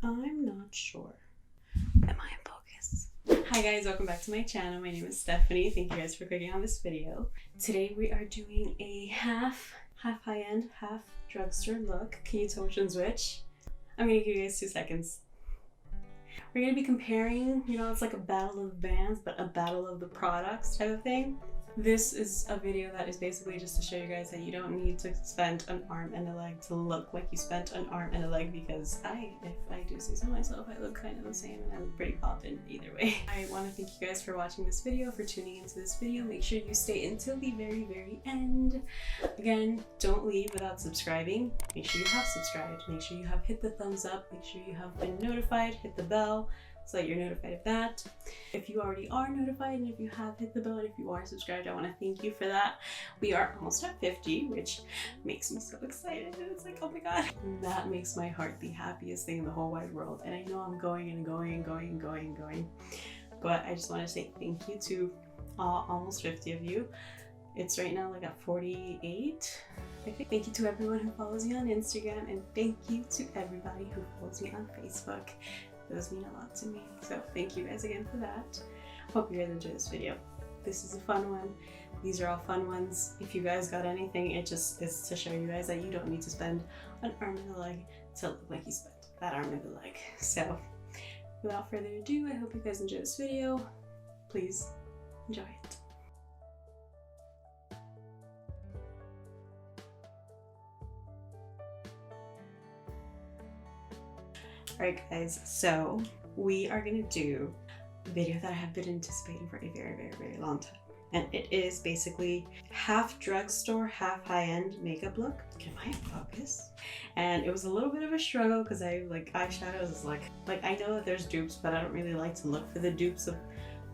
I'm not sure. Am I in focus? Hi guys, welcome back to my channel. My name is Stephanie. Thank you guys for clicking on this video. Today we are doing a half high-end, half drugstore look. Can you tell which one's which? I'm gonna give you guys 2 seconds. We're gonna be comparing, it's like a battle of bands, but a battle of the products type of thing. This is a video that is basically just to show you guys that you don't need to spend an arm and a leg to look like you spent an arm and a leg, because if I do say so myself, I look kind of the same and I look pretty poppin' either way. I want to thank you guys for watching this video, for tuning into this video. Make sure you stay until the very end. Again, don't leave without subscribing. Make sure you have subscribed. Make sure you have hit the thumbs up. Make sure you have been notified. Hit the bell so that you're notified of that. If you already are notified and if you have hit the bell and if you are subscribed, I want to thank you for that. We are almost at 50, which makes me so excited. It's like, oh my god. That makes my heart the happiest thing in the whole wide world. And I know I'm going and going. But I just want to say thank you to almost 50 of you. It's right now like at 48. Thank you to everyone who follows me on Instagram, and thank you to everybody who follows me on Facebook. Those mean a lot to me, so thank you guys again for that. Hope you guys enjoy this video. This is a fun one. These are all fun ones. If you guys got anything, it just is to show you guys that you don't need to spend an arm and a leg to look like you spent that arm and a leg. So without further ado, I hope you guys enjoy this video. Please enjoy it. Alright guys, so we are gonna do a video that I have been anticipating for a very long time. And it is basically half drugstore, half high-end makeup look. Am I in focus? And it was a little bit of a struggle because I like eyeshadows, like I know that there's dupes, but I don't really like to look for the dupes of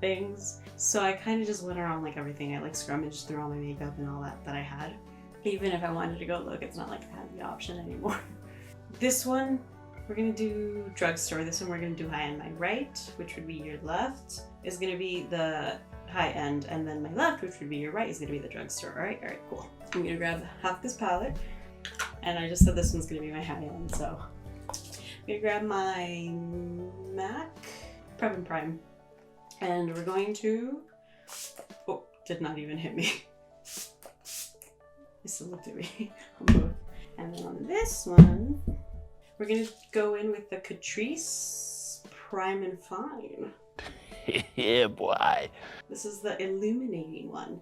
things. So I kind of just went around like everything. I like scrummaged through all my makeup and all that I had. Even if I wanted to go look, it's not like I had the option anymore. This one, we're gonna do drugstore. This one we're gonna do high-end. My right, which would be your left, is gonna be the high-end, and then my left, which would be your right, is gonna be the drugstore. Alright, cool. I'm gonna grab half this palette, and I just said this one's gonna be my high-end, so I'm gonna grab my MAC Prep and Prime, and we're going to, oh, did not even hit me. It still looked at me on both. And then on this one, we're gonna go in with the Catrice Prime and Fine. Yeah, boy. This is the illuminating one.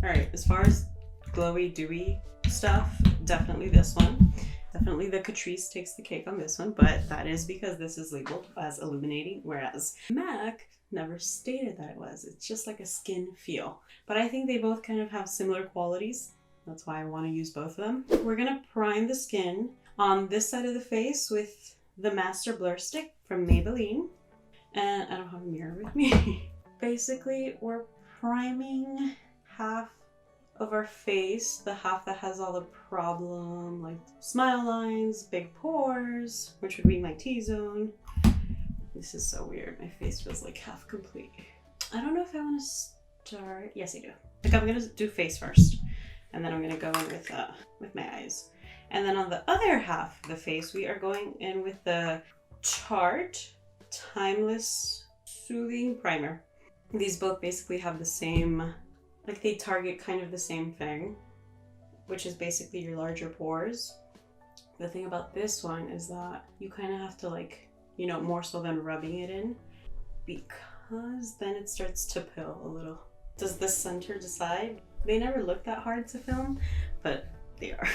Alright, as far as glowy, dewy stuff, definitely this one. Definitely the Catrice takes the cake on this one, but that is because this is labeled as illuminating, whereas MAC never stated that it was. It's just like a skin feel. But I think they both kind of have similar qualities. That's why I want to use both of them. We're gonna prime the skin on this side of the face with the Master Blur Stick from Maybelline. And I don't have a mirror with me. Basically, we're priming half of our face, the half that has all the problem, like smile lines, big pores, which would be my T-zone. This is so weird. My face feels like half complete. I don't know if I want to start. Yes, I do. Like, I'm gonna do face first. And then I'm going to go in with my eyes. And then on the other half of the face, we are going in with the Tarte Timeless Soothing Primer. These both basically have the same, like they target kind of the same thing, which is basically your larger pores. The thing about this one is that you kind of have to like, more so than rubbing it in, because then it starts to pill a little. Does the center decide? They never look that hard to film, but they are.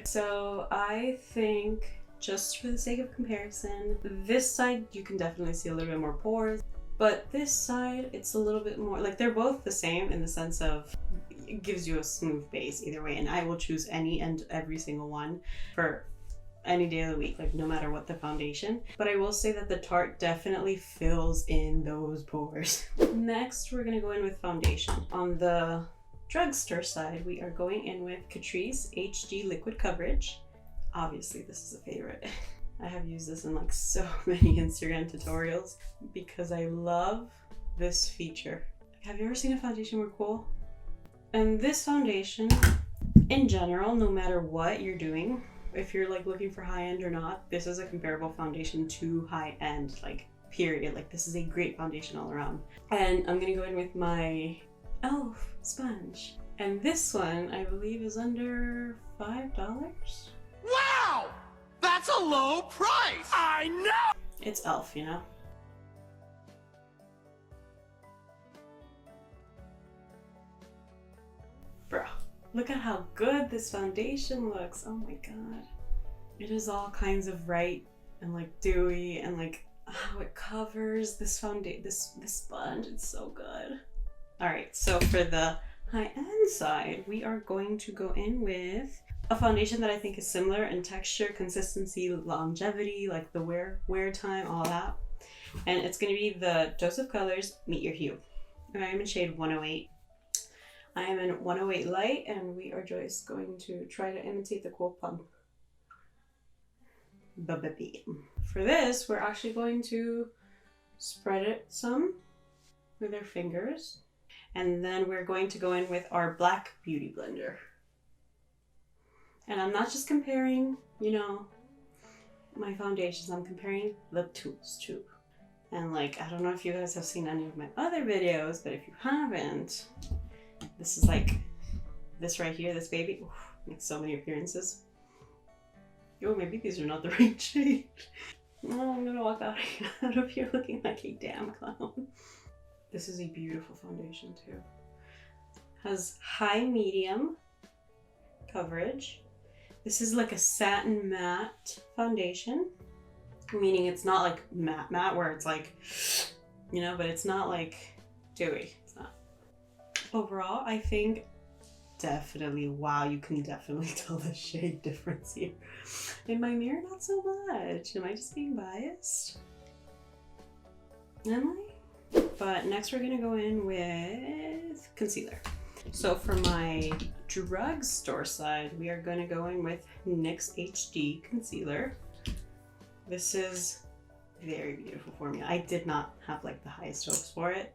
So I think, just for the sake of comparison, this side you can definitely see a little bit more pores, but this side it's a little bit more, like they're both the same in the sense of it gives you a smooth base either way, and I will choose any and every single one for any day of the week, like no matter what the foundation. But I will say that the Tarte definitely fills in those pores. Next, we're gonna go in with foundation. On the drugstore side, we are going in with Catrice HD Liquid Coverage. Obviously, this is a favorite. I have used this in like so many Instagram tutorials because I love this feature. Have you ever seen a foundation more cool? And this foundation, in general, no matter what you're doing, if you're like looking for high end or not, this is a comparable foundation to high end, like period. Like this is a great foundation all around. And I'm gonna go in with my e.l.f. sponge. And this one, I believe, is under $5. Wow! That's a low price! I know! It's e.l.f., you know? Bro, look at how good this foundation looks. Oh my god. It is all kinds of bright and like dewy, and like how it covers this this sponge. It's so good. Alright, so for the high-end side, we are going to go in with a foundation that I think is similar in texture, consistency, longevity, like the wear time, all that. And it's going to be the Dose of Colors Meet Your Hue. And I am in shade 108. I am in 108 light, and we are just going to try to imitate the Cool Plum. For this, we're actually going to spread it some with our fingers. And then we're going to go in with our Black Beauty Blender. And I'm not just comparing, you know, my foundations, I'm comparing the tools too. And like, I don't know if you guys have seen any of my other videos, but if you haven't, this is like, this right here, this baby, oof, makes so many appearances. Yo, maybe these are not the right shade. Oh, I'm gonna walk out of here looking like a damn clown. This is a beautiful foundation too. Has high medium coverage. This is like a satin matte foundation, meaning it's not like matte where it's like, you know, but it's not like dewy. It's not. Overall, I think definitely, wow, you can definitely tell the shade difference here. In my mirror, not so much. Am I just being biased? Am I? But next we're gonna go in with concealer. So for my drugstore side, we are gonna go in with NYX HD concealer. This is very beautiful formula. I did not have like the highest hopes for it.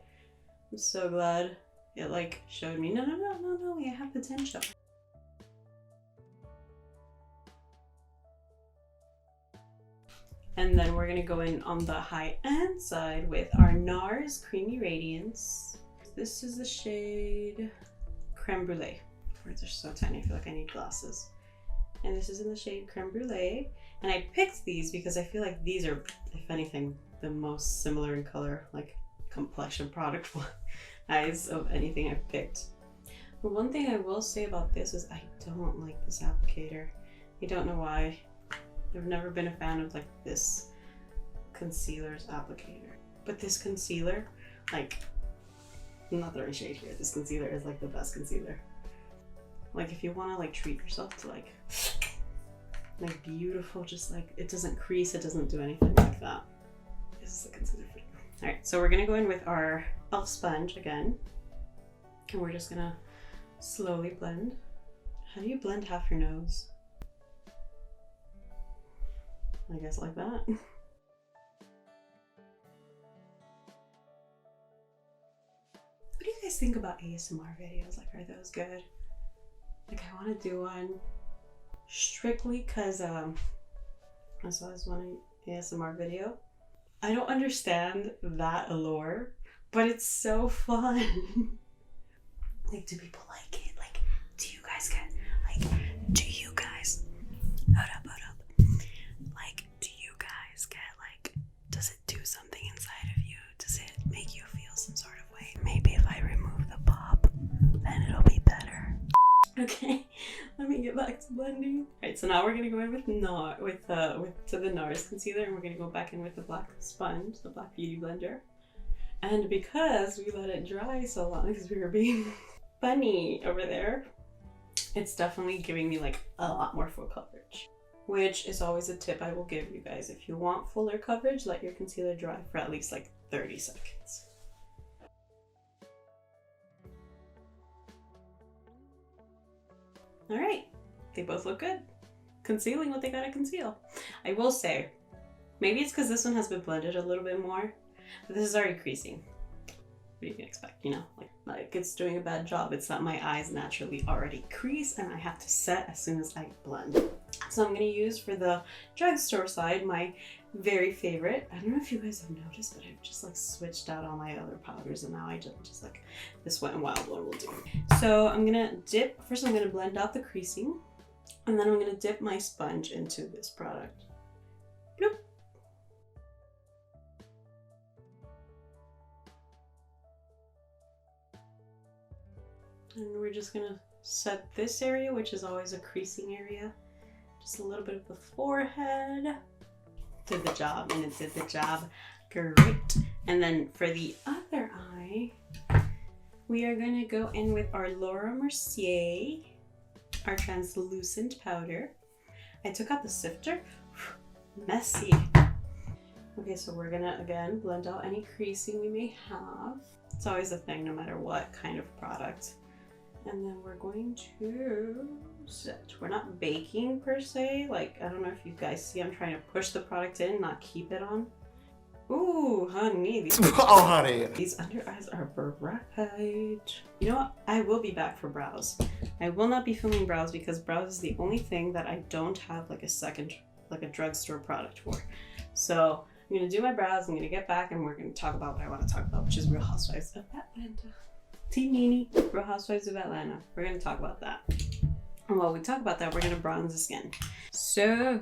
I'm so glad it like showed me, no, we have potential. And then we're gonna go in on the high-end side with our NARS Creamy Radiance. This is the shade Creme Brulee. Words are so tiny, I feel like I need glasses. And this is in the shade Creme Brulee. And I picked these because I feel like these are, if anything, the most similar in color, like complexion product eyes of anything I've picked. But one thing I will say about this is I don't like this applicator. I don't know why. I've never been a fan of like this concealer's applicator. But this concealer, like, not the right shade here. This concealer is like the best concealer. Like if you want to like treat yourself to like beautiful, just like it doesn't crease, it doesn't do anything like that. This is the concealer for you. All right, so we're gonna go in with our e.l.f. sponge again, and we're just gonna slowly blend. How do you blend half your nose? I guess like that. What do you guys think about ASMR videos? Like, are those good? Like, I want to do one strictly because I saw this one ASMR video. I don't understand that allure, but it's so fun. Like, do people like it? Like, do you guys get, like, do you guys, hold up. Like, do you guys get, like, does it do something inside of you? Does it make you feel some sort of way? Maybe if I remove the pop, then it'll be better. Okay, let me get back to blending. Alright, so now we're gonna go in with the NARS concealer, and we're gonna go back in with the black sponge, the Black Beauty Blender. And because we let it dry so long, because we were being funny over there, it's definitely giving me like a lot more full coverage. Which is always a tip I will give you guys. If you want fuller coverage, let your concealer dry for at least like 30 seconds. All right, they both look good. Concealing what they gotta conceal. I will say, maybe it's because this one has been blended a little bit more, but this is already creasing. what do you expect, you know? Like it's doing a bad job. It's that my eyes naturally already crease and I have to set as soon as I blend. So I'm gonna use for the drugstore side my very favorite. I don't know if you guys have noticed, but I've just like switched out all my other powders and now I just like this Wet n Wild one will do. So I'm gonna dip, first I'm gonna blend out the creasing and then I'm gonna dip my sponge into this product. Bloop. And we're just gonna set this area, which is always a creasing area. Just a little bit of the forehead. Did the job, and it did the job great. And then for the other eye, we are gonna go in with our Laura Mercier, our translucent powder. I took out the sifter. Messy. Okay, so we're gonna again blend out any creasing we may have. It's always a thing no matter what kind of product. And then we're going to set. We're not baking per se. Like, I don't know if you guys see, I'm trying to push the product in, not keep it on. Ooh, honey. Oh, honey. These under eyes are bright. You know what? I will be back for brows. I will not be filming brows because brows is the only thing that I don't have like a second, like a drugstore product for. So I'm going to do my brows. I'm going to get back and we're going to talk about what I want to talk about, which is Real Housewives of Atlanta. T-Nini, Real Housewives of Atlanta. We're going to talk about that. And while we talk about that, we're going to bronze the skin. So,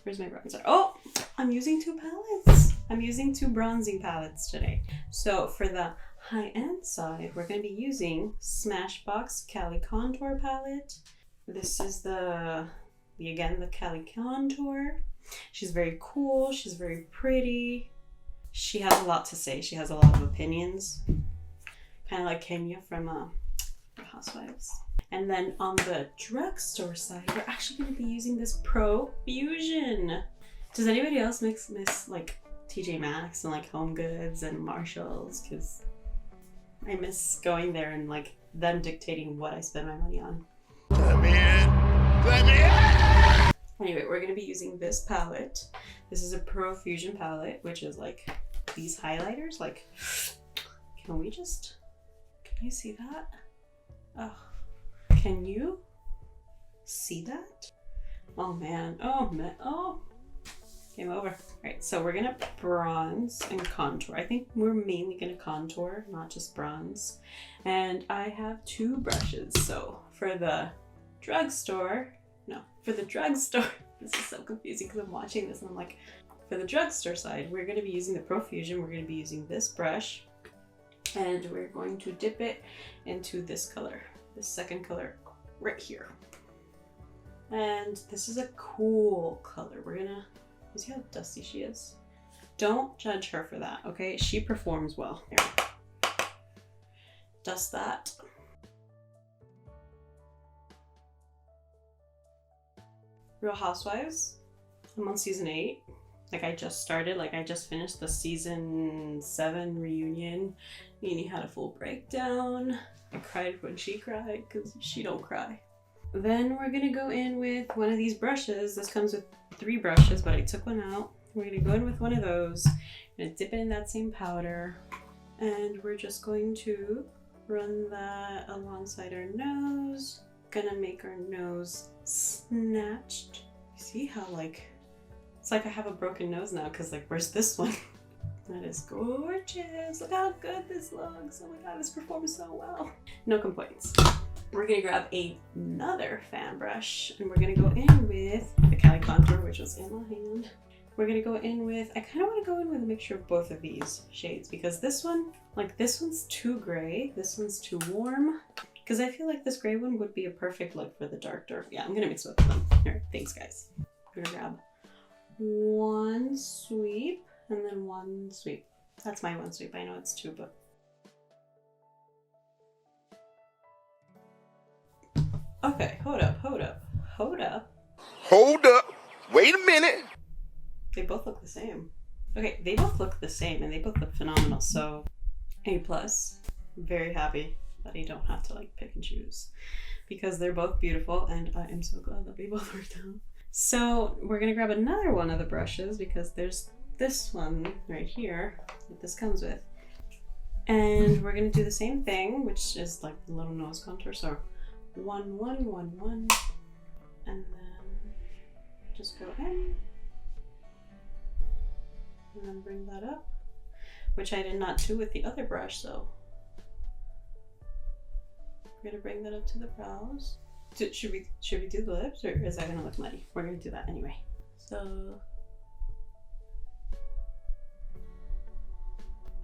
where's my bronzer? Oh, I'm using two palettes. I'm using two bronzing palettes today. So for the high-end side, we're going to be using Smashbox Cali Contour palette. This is the Cali Contour. She's very cool. She's very pretty. She has a lot to say. She has a lot of opinions. Kind of like Kenya from Real Housewives. And then on the drugstore side, we're actually going to be using this Pro Fusion. Does anybody else miss like TJ Maxx and like Home Goods and Marshalls? Because I miss going there and like them dictating what I spend my money on. Let me in. Let me in. Anyway, we're going to be using this palette. This is a Pro Fusion palette, which is like these highlighters. Like, can you see that? Oh, can you see that? Oh man, oh, game over. All right, so we're gonna bronze and contour. I think we're mainly gonna contour, not just bronze. And I have two brushes. So for the drugstore, this is so confusing because I'm watching this and I'm like, for the drugstore side, we're gonna be using the Pro Fusion. We're gonna be using this brush. And we're going to dip it into this color, this second color right here. And this is a cool color. We're gonna, see how dusty she is? Don't judge her for that, okay? She performs well. Here. Dust that. Real Housewives. I'm on season 8. Like I just started, like I just finished the season 7 reunion. Nene had a full breakdown. I cried when she cried because she don't cry. Then we're gonna go in with one of these brushes. This comes with 3 brushes, but I took one out. We're gonna go in with one of those. I'm gonna dip it in that same powder. And we're just going to run that alongside our nose. Gonna make our nose snatched. You see how like, it's like I have a broken nose now because like, where's this one? That is gorgeous. Look how good this looks. Oh my god, this performs so well. No complaints. We're gonna grab another fan brush and we're gonna go in with the Cali Contour, which was in my hand. We're gonna go in with, I kind of want to go in with a mixture of both of these shades because this one, like this one's too gray, this one's too warm. Because I feel like this gray one would be a perfect look for the dark. Yeah, I'm gonna mix both of them. Here, thanks guys. I'm gonna grab one sweep and then one sweep. That's my one sweep. I know it's 2, but okay, hold up. Wait a minute. They both look the same. Okay, they both look the same and they both look phenomenal. So A+. Very happy that I don't have to like pick and choose because they're both beautiful and I am so glad that they both worked out. So we're gonna grab another one of the brushes because there's this one right here that this comes with. And we're gonna do the same thing, which is like the little nose contour. So 1, 1, 1, 1, and then just go in, and then bring that up, which I did not do with the other brush. So we're gonna bring that up to the brows. Should we do the lips, or is that gonna look muddy? We're gonna do that anyway. So.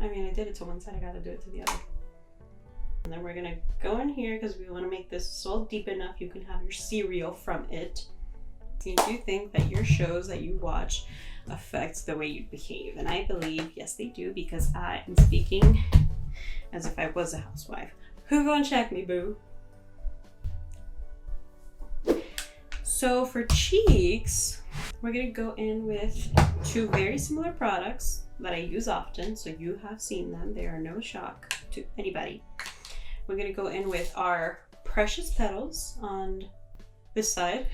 I mean, I did it to one side, I gotta do it to the other. And then we're gonna go in here because we wanna make this so deep enough you can have your cereal from it. Do you think that your shows that you watch affect the way you behave? And I believe, yes, they do, because I am speaking as if I was a housewife. Who gonna check me, boo? So for cheeks, we're gonna go in with 2 very similar products that I use often, so you have seen them. They are no shock to anybody. We're gonna go in with our Precious Petals on this side,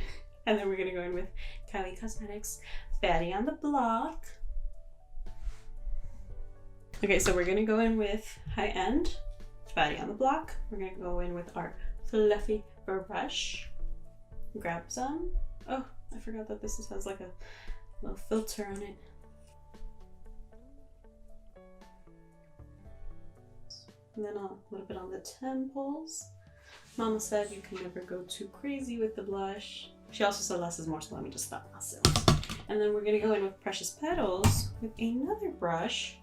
and then we're gonna go in with Kylie Cosmetics Fatty on the Block. Okay, so we're gonna go in with High End Fatty on the Block. We're gonna go in with our Fluffy Brush. Grab some. Oh, I forgot that this has like a little filter on it. And then a little bit on the temples. Mama said you can never go too crazy with the blush. She also said less is more, so let me just stop myself. And then we're gonna go in with Precious Petals with another brush.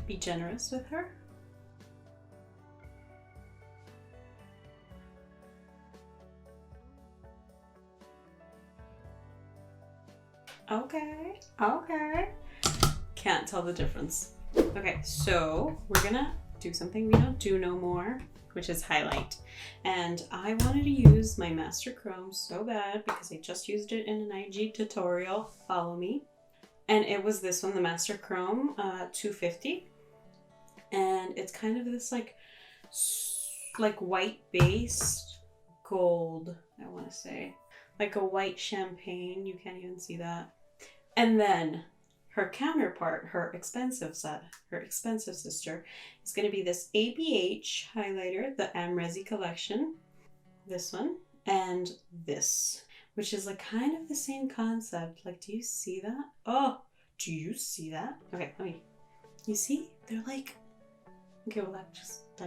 Be generous with her. Okay, okay. Can't tell the difference. Okay, so we're gonna do something we don't do no more, which is highlight. And I wanted to use my Master Chrome so bad because I just used it in an IG tutorial. Follow me. And it was this one, the Master Chrome 250. And it's kind of this like white based gold, I want to say. Like a white champagne, you can't even see that. And then her counterpart, her expensive sister, is going to be this ABH highlighter, the Amrezi collection. This one and this, which is like kind of the same concept. Like, do you see that? Oh, do you see that? Okay, let me. You see? They're like. Okay, well that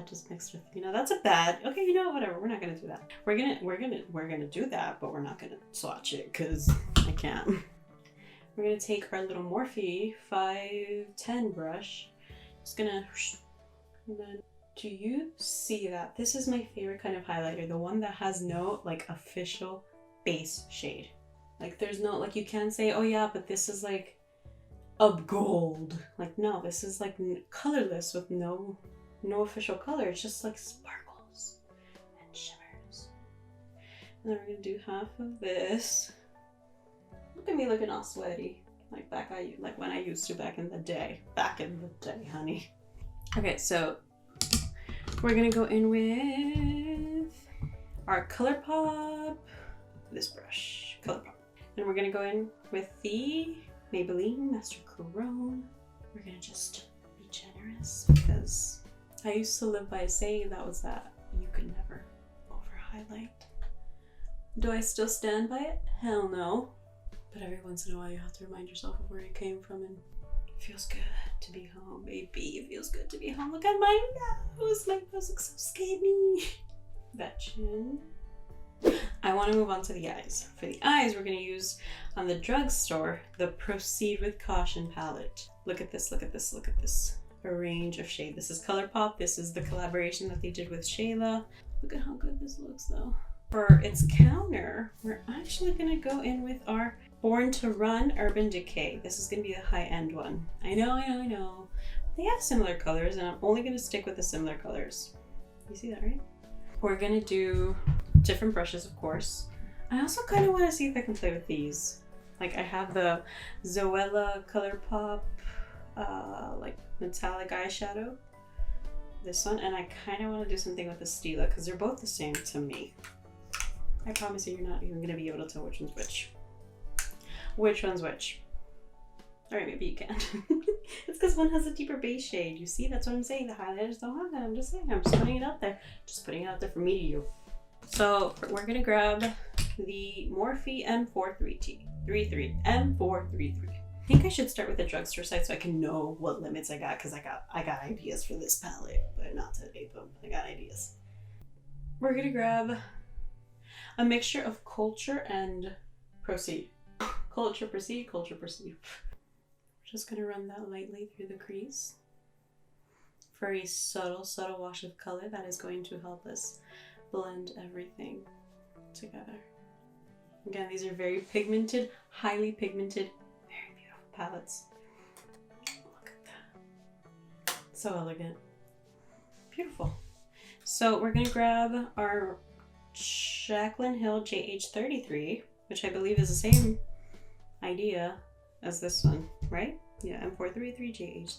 just mixed with, you know, that's a bad. Okay, you know, whatever. We're not gonna do that. We're gonna do that, but we're not gonna swatch it because I can't. We're gonna take our little Morphe 510 brush. Just gonna, and then, do you see that? This is my favorite kind of highlighter, the one that has no like official base shade. Like there's no, like you can't say, oh yeah, but this is like a gold. Like no, this is like colorless with no official color. It's just like sparkles and shimmers. And then we're gonna do half of this. Look at me looking all sweaty, like when I used to back in the day. Back in the day, honey. Okay, so we're gonna go in with our ColourPop, this brush, ColourPop, and we're gonna go in with the Maybelline Master Chrome. We're gonna just be generous because I used to live by a saying that was that you could never over highlight. Do I still stand by it? Hell no. But every once in a while you have to remind yourself of where you came from, and it feels good to be home, baby. It feels good to be home. Look at my nose. My nose looks so skinny. That chin. I want to move on to the eyes. For the eyes, we're going to use on the Drugstore the Proceed with Caution palette. Look at this, look at this, look at this. A range of shade. This is ColourPop. This is the collaboration that they did with Shayla. Look at how good this looks though. For its counter, we're actually going to go in with our Born to Run Urban Decay. This is going to be the high-end one. I know. They have similar colors, and I'm only going to stick with the similar colors. You see that, right? We're going to do different brushes, of course. I also kind of want to see if I can play with these. Like, I have the Zoella ColourPop, like, metallic eyeshadow. This one, and I kind of want to do something with the Stila, because they're both the same to me. I promise you, you're not even going to be able to tell which one's which. Which one's which? Alright, maybe you can. It's because one has a deeper base shade. You see, that's what I'm saying. The highlighters don't have that. I'm just saying. I'm just putting it out there. Just putting it out there for me to you. So we're gonna grab the Morphe M433 M433. I think I should start with the drugstore site so I can know what limits I got, because I got ideas for this palette, but not today. But I got ideas. We're gonna grab a mixture of Culture and Proceed. Culture, Proceed, Culture, Proceed. Just gonna run that lightly through the crease for a subtle wash of color that is going to help us blend everything together. Again, these are very pigmented, highly pigmented, very beautiful palettes. Look at that. So elegant. Beautiful. So we're gonna grab our Jaclyn Hill JH33, which I believe is the same idea as this one, right? Yeah, M433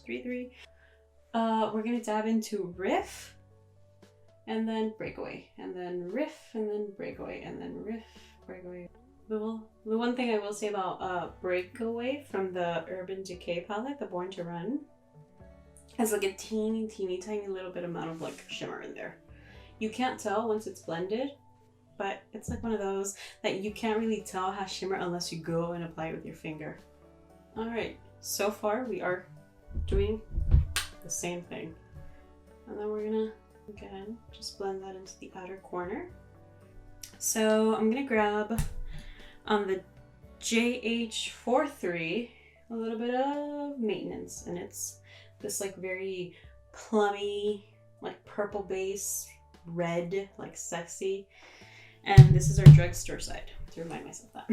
JH33. We're gonna dab into Riff, and then Breakaway, and then Riff, and then Breakaway, and then Riff, Breakaway. The one thing I will say about Breakaway from the Urban Decay palette, the Born to Run, has like a teeny tiny little bit amount of like shimmer in there. You can't tell once it's blended, but it's like one of those that you can't really tell has shimmer unless you go and apply it with your finger. All right, so far we are doing the same thing. And then we're gonna, again, just blend that into the outer corner. So I'm gonna grab on the JH43 a little bit of Maintenance, and it's this like very plummy, like purple base, red, like sexy. And this is our drugstore side, to remind myself that.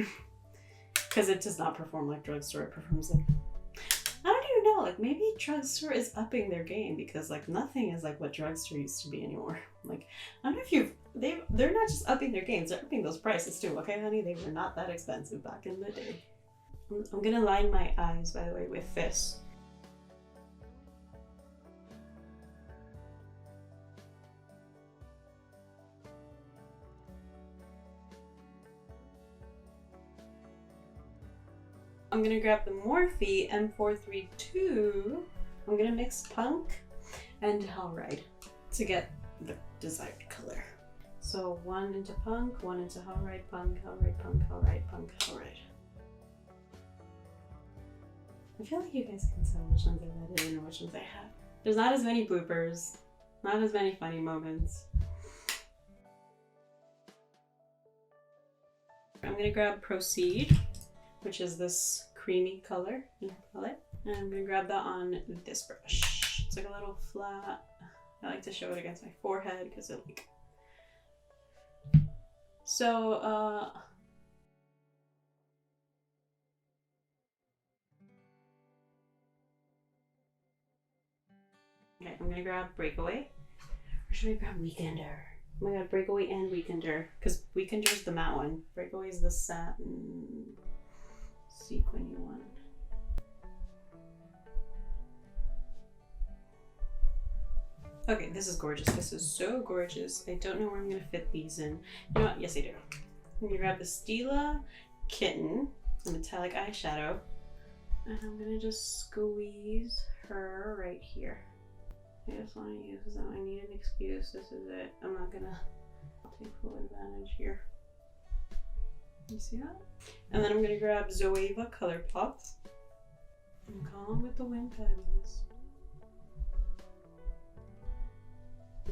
Because it does not perform like drugstore, it performs like, I don't even know, like maybe drugstore is upping their game, because like nothing is like what drugstore used to be anymore. Like, I don't know if they're not just upping their games, they're upping those prices too, okay honey? They were not that expensive back in the day. I'm gonna line my eyes, by the way, with this. I'm gonna grab the Morphe M432. I'm gonna mix Punk and Hellride to get the desired color. So one into Punk, one into Hellride, Punk, Hellride, Punk, Hellride, Punk, Hellride. I feel like you guys can tell which ones I let in and which ones I have. There's not as many bloopers, not as many funny moments. I'm gonna grab Proceed, which is this creamy color in the palette. And I'm gonna grab that on this brush. It's like a little flat. I like to show it against my forehead because it like... So, okay, I'm gonna grab Breakaway. Or should I grab Weekender? Oh my god, Breakaway and Weekender. Because Weekender's the matte one. Breakaway is the satin sequiny one. Okay, this is gorgeous. This is so gorgeous. I don't know where I'm gonna fit these in. You know what? Yes, I do. I'm gonna grab the Stila Kitten, the metallic eyeshadow, and I'm gonna just squeeze her right here. I just want to use them. I need an excuse. This is it. I'm not gonna take full advantage here. You see that? And then I'm gonna grab Zoeva ColourPop and Calm with the Wind Fabulous.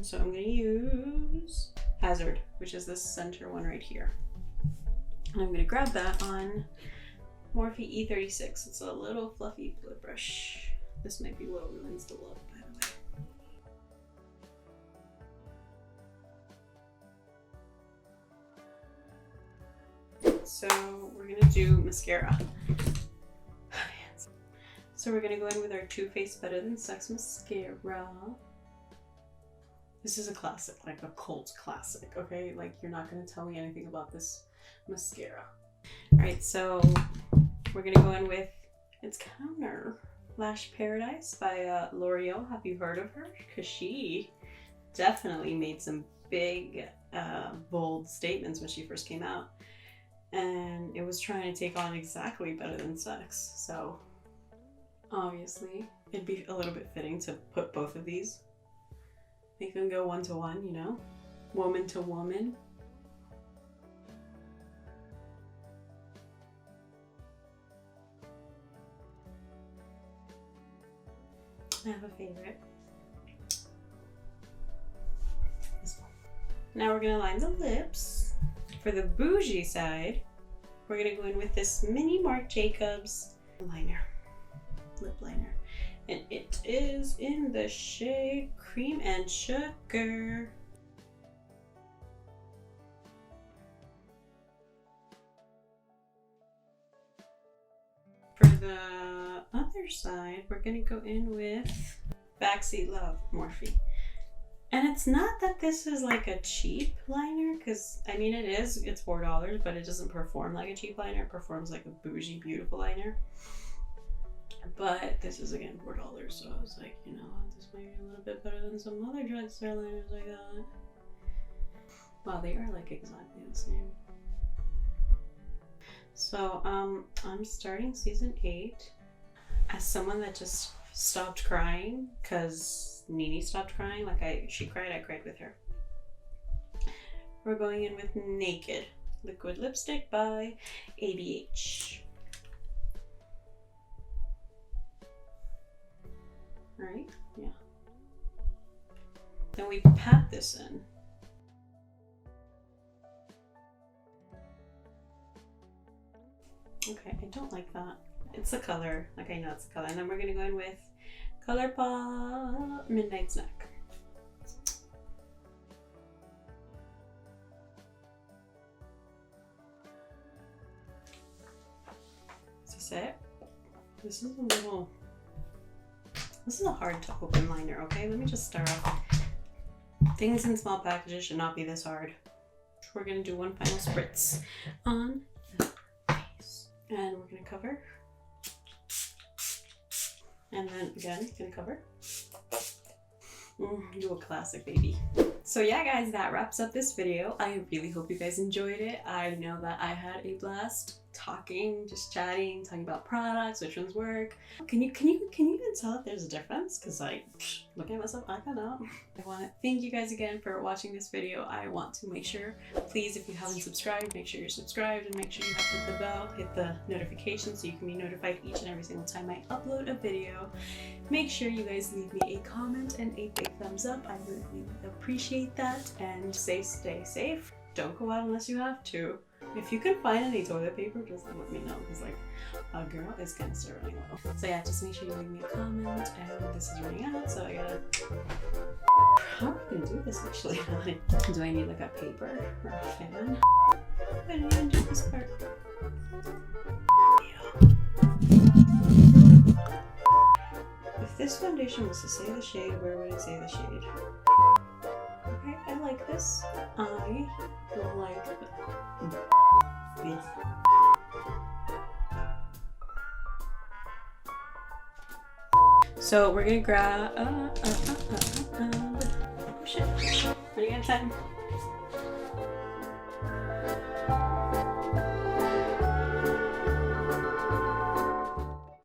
So I'm gonna use Hazard, which is this center one right here. And I'm gonna grab that on Morphe E36. It's a little fluffy blue brush. This might be what ruins the look, by the way. So we're gonna do mascara. So we're gonna go in with our Too Faced Better Than Sex mascara. This is a classic, like a cult classic, okay? Like, you're not gonna tell me anything about this mascara. All right, so we're gonna go in with its counter, Lash Paradise by L'Oreal. Have you heard of her? Because she definitely made some big, bold statements when she first came out. And it was trying to take on exactly Better Than Sex. So obviously, it'd be a little bit fitting to put both of these. Make them go 1 to 1, you know? Woman to woman. I have a favorite. This one. Now we're gonna line the lips. For the bougie side, we're gonna go in with this mini Marc Jacobs liner, lip liner. And it is in the shade Cream and Sugar. For the other side, we're gonna go in with Backseat Love Morphe. And it's not that this is like a cheap liner, because I mean it is, it's $4, but it doesn't perform like a cheap liner. It performs like a bougie, beautiful liner. But this is again $4, so I was like, you know, this might be a little bit better than some other drugstore liners I got. Wow, they are like exactly the same. So I'm starting season 8 as someone that just stopped crying because Nene stopped crying. Like she cried, I cried with her. We're going in with Naked Liquid Lipstick by ABH. Right? Yeah. Then we pat this in. Okay, I don't like that. It's the color. Like I know it's the color. And then we're gonna go in with ColourPop Midnight Snack. Is this it? This is a hard to open liner, okay? Let me just start off. Things in small packages should not be this hard. We're gonna do one final spritz on the face. And we're gonna cover. And then again, gonna cover. Do a classic, baby. So yeah, guys, that wraps up this video. I really hope you guys enjoyed it. I know that I had a blast talking, just chatting, talking about products, which ones work. Can you even tell if there's a difference? Because like, looking at myself, I don't know. I want to thank you guys again for watching this video. I want to make sure, please, if you haven't subscribed, make sure you're subscribed and make sure you have hit the bell, hit the notification so you can be notified each and every single time I upload a video. Make sure you guys leave me a comment and a big thumbs up. I really appreciate that. And stay safe. Don't go out unless you have to. If you can find any toilet paper, just let me know, because like a girl is gonna start running low. So yeah, just make sure you leave me a comment. And this is running out, so I gotta. How am I gonna do this actually? Do I need like a paper or a fan? I didn't even do this part. If this foundation was to say the shade, where would it say the shade? Okay, I like this. I like this. So we're gonna grab. Oh shit! Running out of time.